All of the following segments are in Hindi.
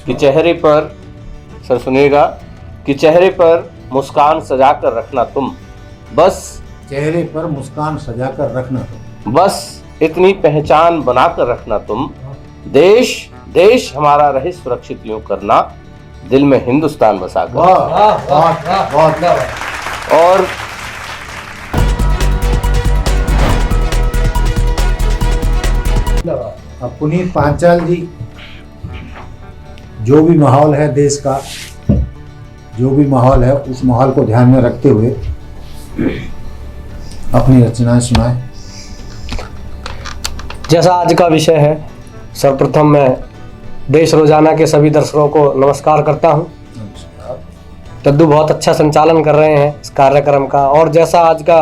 कि चेहरे पर, सर सुनिएगा, कि चेहरे पर मुस्कान सजा कर रखना तुम, बस चेहरे पर मुस्कान सजा कर रखना तुम, बस इतनी पहचान बना कर रखना तुम, देश देश हमारा रहे सुरक्षित यूं करना, दिल में हिंदुस्तान बसा कर। बहुत और अब पुनीत पांचाल जी, जो भी माहौल है देश का, जो भी माहौल है उस माहौल को ध्यान में रखते हुए अपनी रचनाएं सुनाएं। जैसा आज का विषय है, सर्वप्रथम मैं देश रोजाना के सभी दर्शकों को नमस्कार करता हूं। तद्दू बहुत अच्छा संचालन कर रहे हैं इस कार्यक्रम का। और जैसा आज का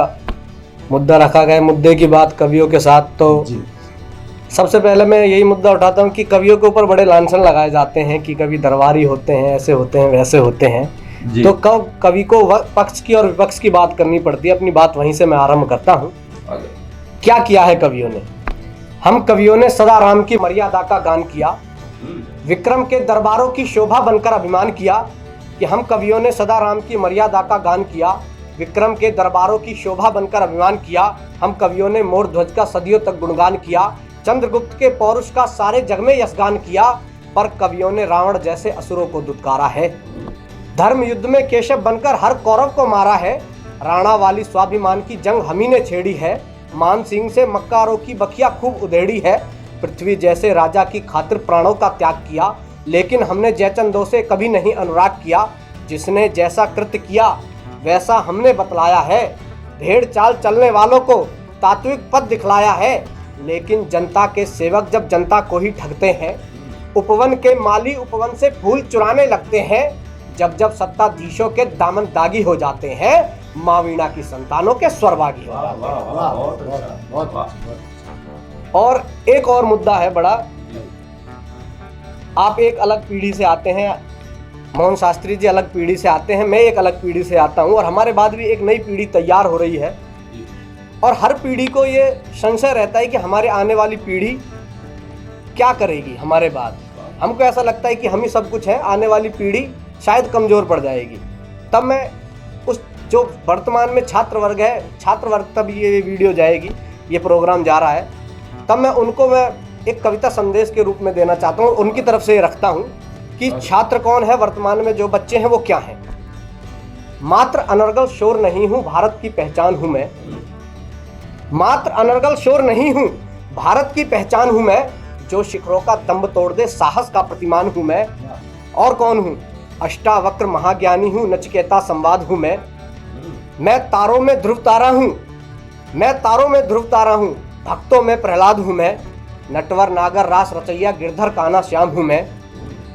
मुद्दा रखा गया, मुद्दे की बात कवियों के साथ, तो सबसे पहले मैं यही मुद्दा उठाता हूं कि कवियों के ऊपर बड़े लांछन लगाए जाते हैं कि कवि दरबारी होते हैं, ऐसे होते हैं, वैसे होते हैं। तो कवि को पक्ष की और विपक्ष की बात करनी पड़ती है। अपनी बात वहीं से मैं आरंभ करता हूं। क्या किया है कवियों ने? हम कवियों ने सदा राम की मर्यादा का गान किया, विक्रम के दरबारों की शोभा बनकर अभिमान किया। कि हम कवियों ने सदा राम की मर्यादा का गान किया, विक्रम के दरबारों की शोभा बनकर अभिमान किया। हम कवियों ने मोर ध्वज का सदियों तक गुणगान किया, चंद्रगुप्त के पौरुष का सारे जग में यशगान किया। पर कवियों ने रावण जैसे असुरों को दुत्कारा है, धर्म युद्ध में केशव बनकर हर कौरव को मारा है। राणा वाली स्वाभिमान की जंग हमी ने छेड़ी है, मान सिंह से मक्कारों की बखिया खूब उधेड़ी है। पृथ्वी जैसे राजा की खातिर प्राणों का त्याग किया, लेकिन हमने जयचंदों से कभी नहीं अनुराग किया। जिसने जैसा कृत्य किया वैसा हमने बतलाया है, भेड़ चाल चलने वालों को तात्विक पद दिखलाया है। लेकिन जनता के सेवक जब जनता को ही ठगते हैं, उपवन के माली उपवन से फूल चुराने लगते हैं। जब जब सत्ताधीशों के दामन दागी हो जाते हैं, माँ वीणा की संतानों के स्वरभागी हो जाते हैं। और एक और मुद्दा है बड़ा। आप एक अलग पीढ़ी से आते हैं, मोहन शास्त्री जी अलग पीढ़ी से आते हैं, मैं एक अलग पीढ़ी से आता हूं, और हमारे बाद भी एक नई पीढ़ी तैयार हो रही है। और हर पीढ़ी को ये संशय रहता है कि हमारे आने वाली पीढ़ी क्या करेगी हमारे बाद। हमको ऐसा लगता है कि हम ही सब कुछ है, आने वाली पीढ़ी शायद कमजोर पड़ जाएगी। तब मैं उस जो वर्तमान में छात्र वर्ग है, छात्र वर्ग तब ये वीडियो जाएगी, ये प्रोग्राम जा रहा है, तब मैं उनको एक कविता संदेश के रूप में देना चाहता हूँ। उनकी तरफ से रखता हूँ कि छात्र कौन है, वर्तमान में जो बच्चे हैं वो क्या हैं। मात्र अनर्गल शोर नहीं हूँ, भारत की पहचान हूँ मैं। मात्र अनर्गल शोर नहीं हूँ, भारत की पहचान हूँ मैं। जो शिखरों का दंभ तोड़ दे, साहस का प्रतिमान हूँ मैं। और कौन हूँ? अष्टावक्र महाज्ञानी हूँ, नचिकेता संवाद हूँ मैं। मैं तारों में ध्रुव तारा हूँ, मैं तारों में ध्रुव तारा हूँ, भक्तों में प्रहलाद हूँ मैं। नटवर नागर रास रचैया गिरधर कान्हा श्याम हूँ मैं।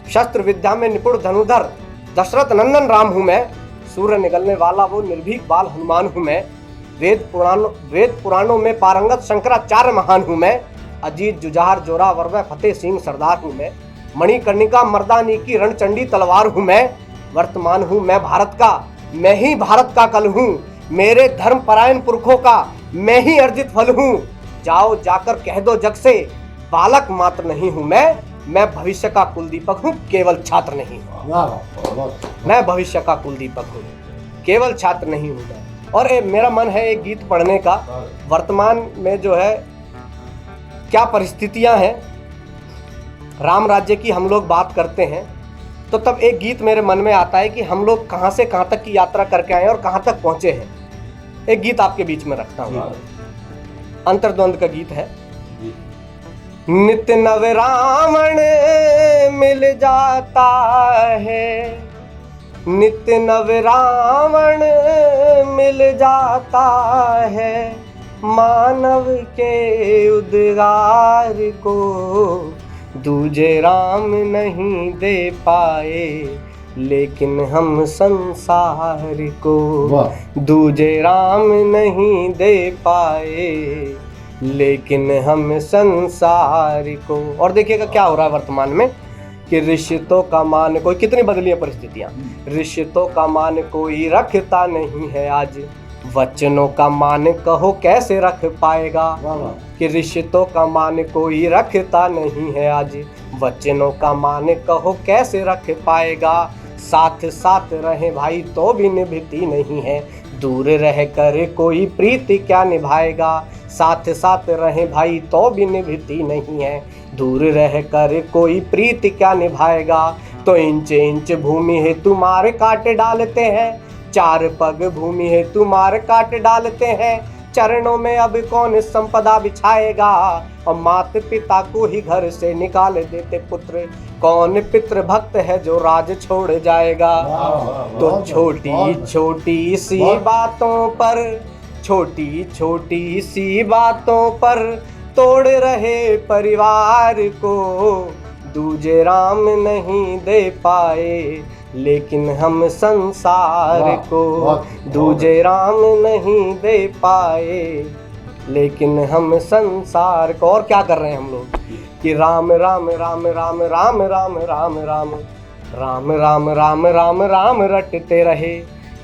शस्त्र विद्या में निपुण धनुधर दशरथ नंदन राम हूँ मैं। सूर्य निगलने वाला वो निर्भीक बाल हनुमान हूँ मैं। वेद पुराणों में पारंगत शंकराचार्य महान हूँ मैं। अजीत जुझार जोरावर व फतेह सिंह सरदार हूँ मैं। मणिकर्णिका मर्दानी की रणचंडी तलवार हूँ मैं। वर्तमान हूँ मैं भारत का, मैं ही भारत का कल हूँ। मेरे धर्म परायण पुरखों का मैं ही अर्जित फल हूँ। जाओ जाकर कह दो जग से, बालक मात्र नहीं हूँ मैं भविष्य का कुलदीपक हूँ, केवल छात्र नहीं हूँ। मैं भविष्य का कुलदीपक हूँ, केवल छात्र नहीं हूँ मैं। और मेरा मन है एक गीत पढ़ने का। वर्तमान में जो है क्या परिस्थितियां हैं, राम राज्य की हम लोग बात करते हैं, तो तब एक गीत मेरे मन में आता है कि हम लोग कहां से कहां तक की यात्रा करके आए और कहां तक पहुंचे हैं। एक गीत आपके बीच में रखता हूं, अंतर्द्वंद का गीत है। नित्य नव रावण मिल जाता है, नित्य नव रावण मिल जाता है, मानव के उद्गार को दूजे राम नहीं दे पाए, लेकिन हम संसार को दूजे राम नहीं दे पाए, लेकिन हम संसार को। और देखिएगा क्या हो रहा है वर्तमान में कि रिश्तों का मान कोई, कितनी बदली है परिस्थितियां। रिश्तों का मान कोई रखता नहीं है आज, वचनों का मान कहो कैसे रख पाएगा, वाह वाह। कि रिश्तों का मान कोई रखता नहीं है आज। वचनों का मान कहो कैसे रख पाएगा, साथ साथ रहे भाई तो भी निभती नहीं है। दूर रह कर कोई प्रीति क्या निभाएगा, साथ साथ रहे भाई तो भी निभती नहीं है। दूर रह कर कोई प्रीति क्या निभाएगा, तो इंच इंच भूमि है तुम्हारे काट डालते हैं, चार पग भूमि है तुम्हारे काट डालते हैं। चरणों में अब कौन संपदा बिछाएगा, और माता पिता को ही घर से निकाल देते पुत्र। कौन पितृ भक्त है जो राज छोड़ जाएगा। तो छोटी छोटी सी बातों पर, छोटी छोटी सी बातों पर तोड़ रहे परिवार को। दूजे राम नहीं दे पाए लेकिन हम संसार को, दूजे राम नहीं दे पाए लेकिन हम संसार को। और क्या कर रहे हैं हम लोग कि राम राम राम राम राम राम राम राम राम राम राम राम राम रटते रहे,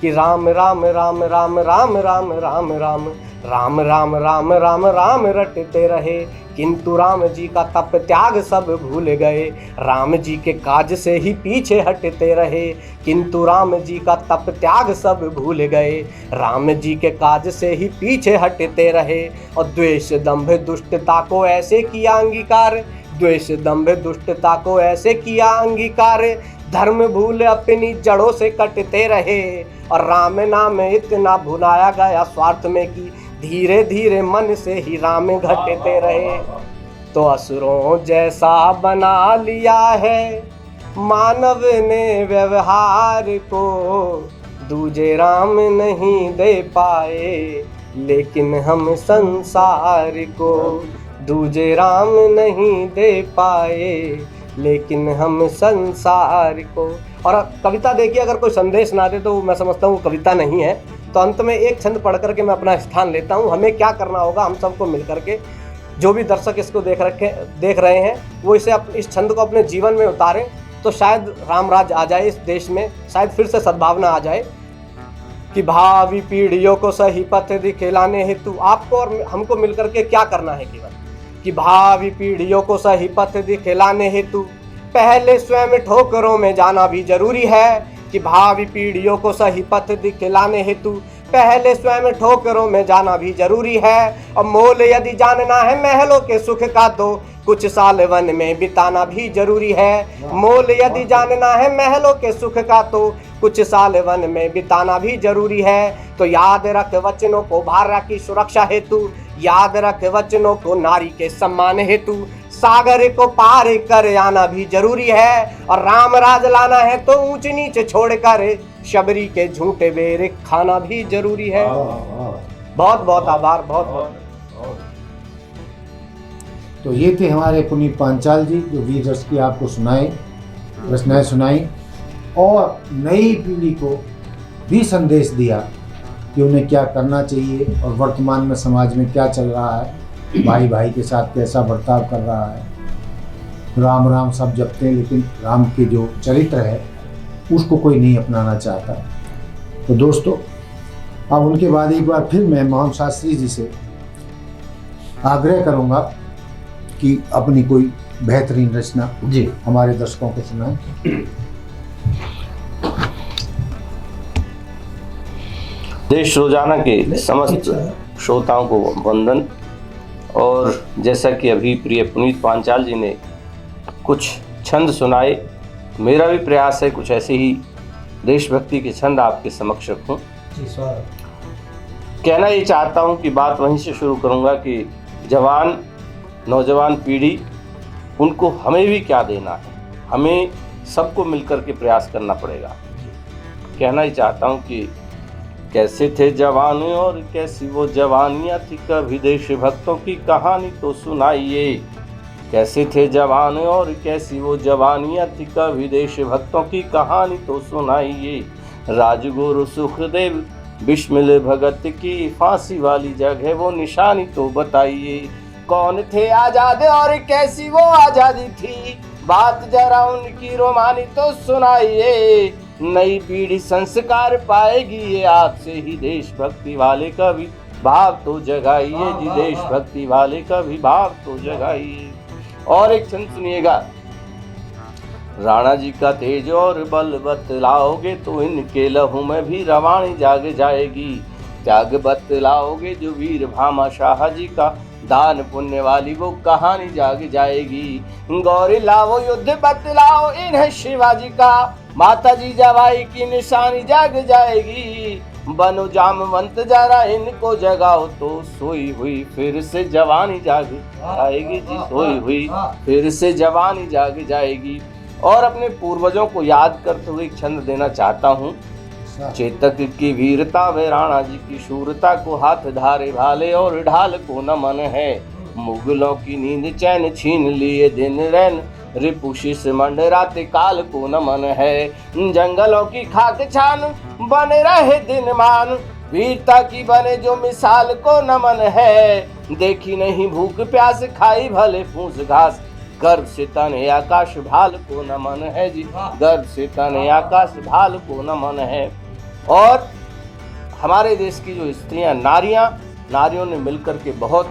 कि राम राम राम राम राम राम राम राम राम राम राम राम राम रटते रहे। किंतु राम जी का तप त्याग सब भूल गए, राम जी के काज से ही पीछे हटते रहे। किंतु राम जी का तप त्याग सब भूल गए, राम जी के काज से ही पीछे हटते रहे। और द्वेष दंभ दुष्टता को ऐसे किया अंगीकार, द्वेष दंभ दुष्टता को ऐसे किया अंगीकार। धर्म भूल अपनी जड़ों से कटते रहे, और राम नाम इतना भुलाया गया स्वार्थ में कि धीरे धीरे मन से ही राम घटते रहे। तो असुरों जैसा बना लिया है मानव ने व्यवहार को, दूजे राम नहीं दे पाए लेकिन हम संसार को। दूजे राम नहीं दे पाए लेकिन हम संसार को। और कविता देखिए, अगर कोई संदेश ना दे तो मैं समझता हूँ कविता नहीं है। तो अंत में एक छंद पढ़ करके मैं अपना स्थान लेता हूँ। हमें क्या करना होगा, हम सबको मिल करके, जो भी दर्शक इसको देख रहे हैं वो इस छंद को अपने जीवन में उतारें, तो शायद रामराज आ जाए इस देश में, शायद फिर से सद्भावना आ जाए। कि भावी पीढ़ियों को सही पथ दिखलाने हेतु आपको और हमको मिलकर के क्या करना है केवल, कि भावी पीढ़ियों को सही पथ दिखलाने हेतु पहले स्वयं ठोकरों में जाना भी जरूरी है। कि भावी पीढ़ियों को सही पथ दिखलाने हेतु पहले स्वयं ठोकरों में जाना भी जरूरी है। और मोल यदि जानना है महलों के सुख का, तो कुछ साल वन में बिताना भी जरूरी है। मोल यदि जानना है महलों के सुख का, तो कुछ साल वन में बिताना भी जरूरी है। तो याद रख वचनों को भार्या की सुरक्षा हेतु, याद रख वचनों को नारी के सम्मान हेतु, सागर को पार कर आना भी जरूरी है। और राम राज लाना है तो ऊंच नीच छोड़कर शबरी के झूठे बेर खाना भी जरूरी है। बहुत बहुत आभार, बहुत बहुत। तो ये थे हमारे पुनीत पांचाल जी, जो वीर रस की आपको सुनाए, रचनाएं सुनाई, और नई पीढ़ी को भी संदेश दिया कि उन्हें क्या करना चाहिए, और वर्तमान में समाज में क्या चल रहा है, भाई भाई के साथ कैसा बर्ताव कर रहा है। राम राम सब जपते हैं, लेकिन राम के जो चरित्र है उसको कोई नहीं अपनाना चाहता। तो दोस्तों, अब उनके बाद एक बार फिर मैं मोहन शास्त्री जी से आग्रह करूंगा कि अपनी कोई बेहतरीन रचना जी हमारे दर्शकों को सुनाएं। देश रोजाना के समस्त श्रोताओं को वंदन। और जैसा कि अभी प्रिय पुनीत पांचाल जी ने कुछ छंद सुनाए, मेरा भी प्रयास है कुछ ऐसे ही देशभक्ति के छंद आपके समक्ष रखूं। कहना ये चाहता हूं कि बात वहीं से शुरू करूंगा कि जवान नौजवान पीढ़ी, उनको हमें भी क्या देना है, हमें सबको मिलकर के प्रयास करना पड़ेगा। कहना ही चाहता हूं कि कैसे थे जवान और कैसी वो जवानियाँ थी, कभी देशभक्तों की कहानी तो सुनाइए। कैसे थे जवान और कैसी वो जवानियाँ थी, कभी देशभक्तों की कहानी तो सुनाइए। राजगुरु सुखदेव बिस्मिल भगत की फांसी वाली जगह वो निशानी तो बताइए। कौन थे आजाद और कैसी वो आजादी थी, बात जरा उनकी रोमानी तो सुनाइए। नई पीढ़ी संस्कार पाएगी, ये आपसे ही देशभक्ति वाले कवि भाव तो जगाइए जी, देशभक्ति वाले कवि भाव तो जगाइए। और एक छंद सुनिएगा, राणा जी का तेज और बल बतलाओगे तो इनके लहू में भी रवानी जाग जाएगी। त्याग बतलाओगे जो वीर भामाशाह जी का, दान पुण्य वाली वो कहानी जाग जाएगी। गौरी लाओ युद्ध बतलाओ इन्हें शिवाजी का, माता जी जवाई की निशानी जाग जाएगी। बनो जामवंत जरा इनको जगाओ तो सोई हुई फिर से जवानी जाग जाएगी जी, सोई हुई फिर से जवानी जाग जाएगी। और अपने पूर्वजों को याद करते हुए एक छंद देना चाहता हूँ। चेतक की वीरता वे राणा जी की शूरता को हाथ धारे भाले और ढाल को नमन है। मुगलों की नींद चैन छीन लिए दिन रैन, रिपुशिस मंडराते काल को नमन है। जंगलों की खाक छान बने रहे दिन मान, वीरता की बने जो मिसाल को नमन है। देखी नहीं भूख प्यास खाई भले फूस घास, गर्व से तने आकाश भाल को नमन है जी, गर्व से तने आकाश भाल को नमन है। और हमारे देश की जो स्त्रियां नारियों ने मिलकर के बहुत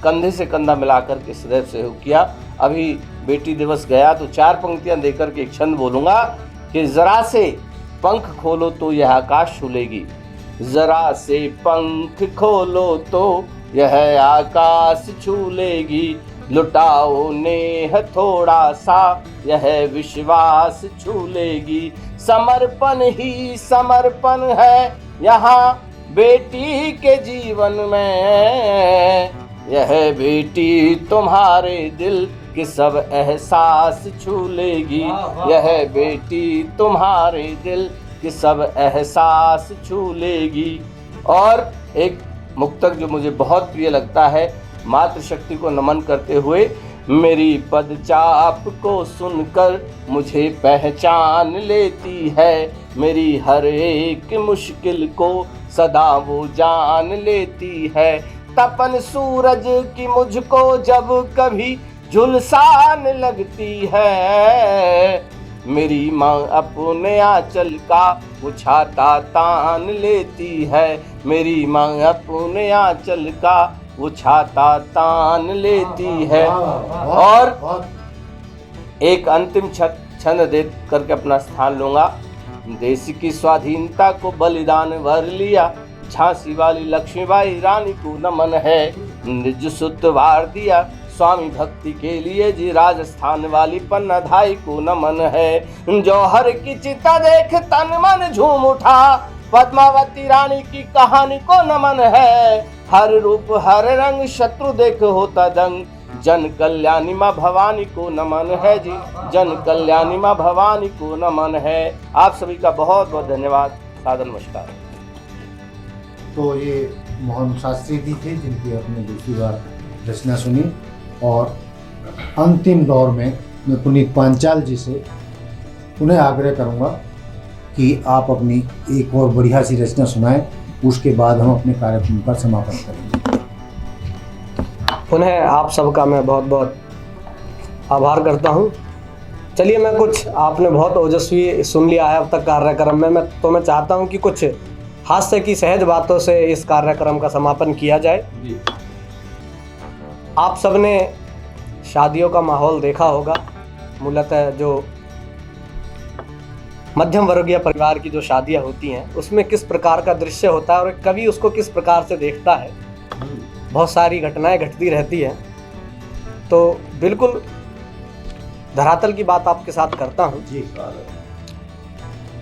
कंधे से कंधा मिलाकर के सदैव सहयोग किया। अभी बेटी दिवस गया तो 4 पंक्तियां देकर के एक छंद बोलूँगा कि जरा से पंख खोलो तो यह आकाश छूलेगी, जरा से पंख खोलो तो यह आकाश छूलेगी। लुटाओ नेह थोड़ा सा यह विश्वास छूलेगी। समर्पण ही समर्पण है यहाँ बेटी के जीवन में, यह बेटी तुम्हारे दिल के सब एहसास छूलेगी। यह बेटी तुम्हारे दिल के सब एहसास छूलेगी। और एक मुक्तक जो मुझे बहुत प्रिय लगता है, मातृशक्ति को नमन करते हुए, मेरी पदचाप को सुनकर मुझे पहचान लेती है, मेरी हर एक मुश्किल को सदा वो जान लेती है। तपन सूरज की मुझको जब कभी झुलसान लगती है, मेरी माँ अपने आंचल का वो छाता तान लेती है, मेरी माँ अपने आंचल का वो छाता तान लेती है। और एक अंतिम छंद दे करके अपना स्थान लूंगा। देश की स्वाधीनता को बलिदान भर लिया, झांसी वाली लक्ष्मीबाई रानी को नमन है। निज सुत वार दिया स्वामी भक्ति के लिए जी, राजस्थान वाली पन्नाधाई को नमन है। जौहर की चिता देख तन मन झूम उठा, पद्मावती रानी की कहानी को नमन है। हर रूप हर रंग शत्रु देख होता दंग, जन कल्याणी माँ भवानी को नमन है जी, जन कल्याणी माँ भवानी को नमन है। आप सभी का बहुत बहुत धन्यवाद। सादर नमस्कार। तो ये मोहन शास्त्री जी थे जिनकी आपने दूसरी बार रचना सुनी। और अंतिम दौर में मैं पुनीत पांचाल जी से उन्हें आग्रह करूंगा कि आप अपनी एक और बढ़िया सी रचना सुनाएं, उसके बाद हम अपने कार्यक्रम का समापन करेंगे। पुनः आप सबका मैं बहुत बहुत आभार करता हूँ। चलिए, मैं कुछ आपने बहुत ओजस्वी सुन लिया है अब तक कार्यक्रम में, मैं चाहता हूँ कि कुछ हास्य की सहज बातों से इस कार्यक्रम का समापन किया जाए। आप सबने शादियों का माहौल देखा होगा। मूलतः जो मध्यम वर्गीय परिवार की जो शादियां होती हैं उसमें किस प्रकार का दृश्य होता है और एक कवि उसको किस प्रकार से देखता है। बहुत सारी घटनाएं घटती रहती हैं। तो बिल्कुल धरातल की बात आपके साथ करता हूँ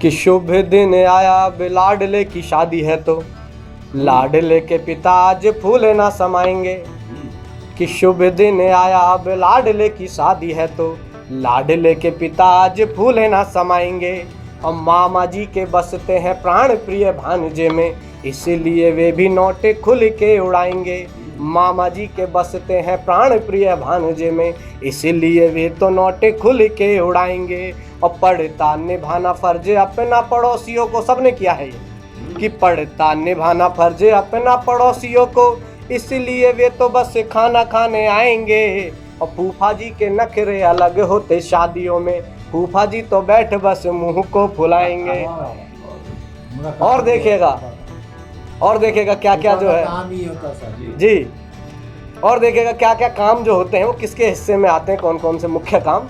कि शुभ दिन आया लाडले की शादी है तो लाडले के पिता आज फूल ना समाएंगे। कि शुभ दिन आया अब लाडले की शादी है तो लाडले के पिता आज फूल ना समाएंगे। और मामा जी के बसते हैं प्राण प्रिय भांजे में, इसीलिए वे भी नोटे खुल के उड़ाएंगे। मामा जी के बसते हैं प्राण प्रिय भांजे में, इसीलिए वे तो नोटे खुल के उड़ाएंगे। और पढ़ता निभाना फर्ज अपना पड़ोसियों को, सबने किया है ये कि पढ़ता निभाना फर्ज अपना पड़ोसियों को, इसलिए वे तो बस खाना खाने आएंगे। और फूफा जी के नखरे अलग होते शादियों में, फूफा जी तो बैठ बस मुंह को फुलाएंगे। और देखिएगा क्या क्या जो है काम ही होता सर जी, और देखिएगा क्या क्या काम जो होते हैं वो किसके हिस्से में आते हैं, कौन कौन से मुख्य काम।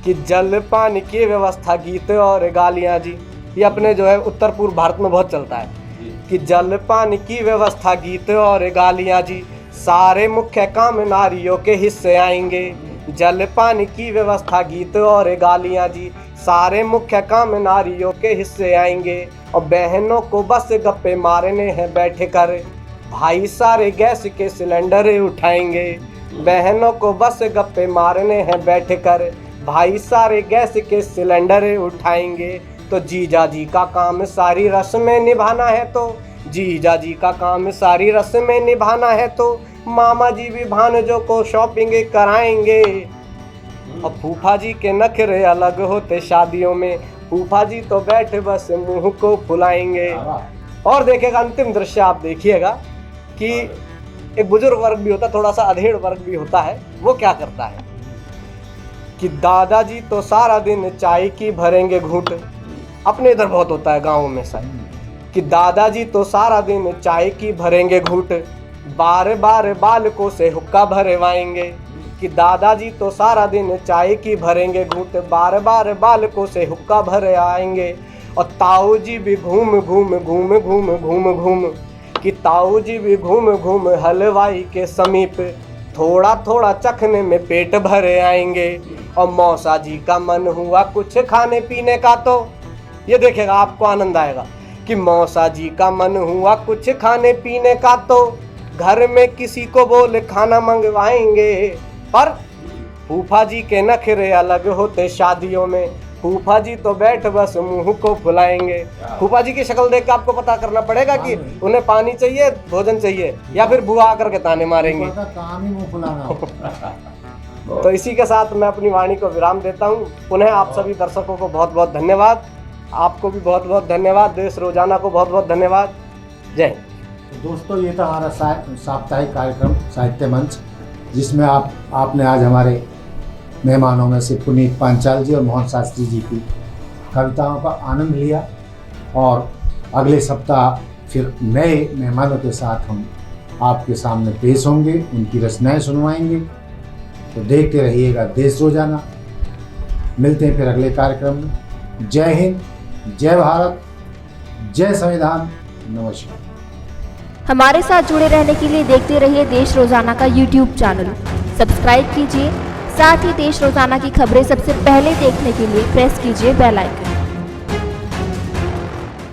कि जल पानी की व्यवस्था, गीत और गालियाँ जी, ये अपने जो है उत्तर पूर्व भारत में बहुत चलता है। कि जल पानी की व्यवस्था, गीत और गालियाँ जी, सारे मुख्य काम नारियों के हिस्से आएंगे। जल पानी की व्यवस्था, गीत और गालियाँ जी, सारे मुख्य काम नारियों के हिस्से आएंगे। और बहनों को बस गप्पे मारने हैं बैठ कर, भाई सारे गैस के सिलेंडर उठाएंगे। बहनों को बस गप्पे मारने हैं बैठ कर, भाई सारे गैस के सिलेंडर उठाएंगे। तो जीजा जी का काम सारी रस्में निभाना है, तो जीजा जी का काम सारी रस्में निभाना है, तो मामा जी भी भांजों को शॉपिंग कराएंगे। और फूफा जी के नखरे अलग होते शादियों में, फूफा जी तो बैठ बस मुंह को फुलाएंगे। और देखिएगा अंतिम दृश्य आप देखिएगा कि एक बुजुर्ग वर्ग भी होता है, थोड़ा सा अधेड़ वर्ग भी होता है। वो क्या करता है कि दादाजी तो सारा दिन चाय की भरेंगे घूंट। अपने इधर बहुत होता है गाँव में सर, कि दादाजी तो सारा दिन चाय की भरेंगे घूंट, बार बार बालकों से हुक्का भरवाएंगे। कि दादाजी तो सारा दिन चाय की भरेंगे घूंट, बार बार बालकों से हुक्का भर आएंगे। और ताऊ जी भी घूम घूम घूम घूम घूम घूम, कि ताऊ जी भी घूम घूम हलवाई के समीप, थोड़ा थोड़ा चखने में पेट भरे आएंगे। और मौसा जी का मन हुआ कुछ खाने पीने का, तो ये देखेगा आपको आनंद आएगा कि मौसा जी का मन हुआ कुछ खाने पीने का, तो घर में किसी को बोले खाना मंगवाएंगे। पर फूफा जी के नखरे अलग होते शादियों में, फूफा जी तो बैठ बस मुंह को फुलाएंगे। फूफा जी की शक्ल देख के आपको पता करना पड़ेगा कि उन्हें पानी चाहिए, भोजन चाहिए, या फिर बुआ आकर के ताने मारेंगे। काम ही मुंह फुलाना। तो इसी के साथ मैं अपनी वाणी को विराम देता हूँ। पुनः आप सभी दर्शकों को बहुत बहुत धन्यवाद, आपको भी बहुत बहुत धन्यवाद, देश रोजाना को बहुत बहुत धन्यवाद। जय हिंद। दोस्तों, ये था हमारा साप्ताहिक कार्यक्रम साहित्य मंच, जिसमें आपने आज हमारे मेहमानों में से पुनीत पांचाल जी और मोहन शास्त्री जी की कविताओं का आनंद लिया। और अगले सप्ताह फिर नए मेहमानों के साथ हम आपके सामने पेश होंगे, उनकी रचनाएं सुनवाएंगे। तो देखते रहिएगा देश रोजाना। मिलते हैं फिर अगले कार्यक्रम में। जय हिंद, जय भारत, जय संविधान, नमस्कार। हमारे साथ जुड़े रहने के लिए देखते रहिए देश रोजाना का YouTube चैनल, सब्सक्राइब कीजिए। साथ ही देश रोजाना की खबरें सबसे पहले देखने के लिए प्रेस कीजिए बेल आइकन।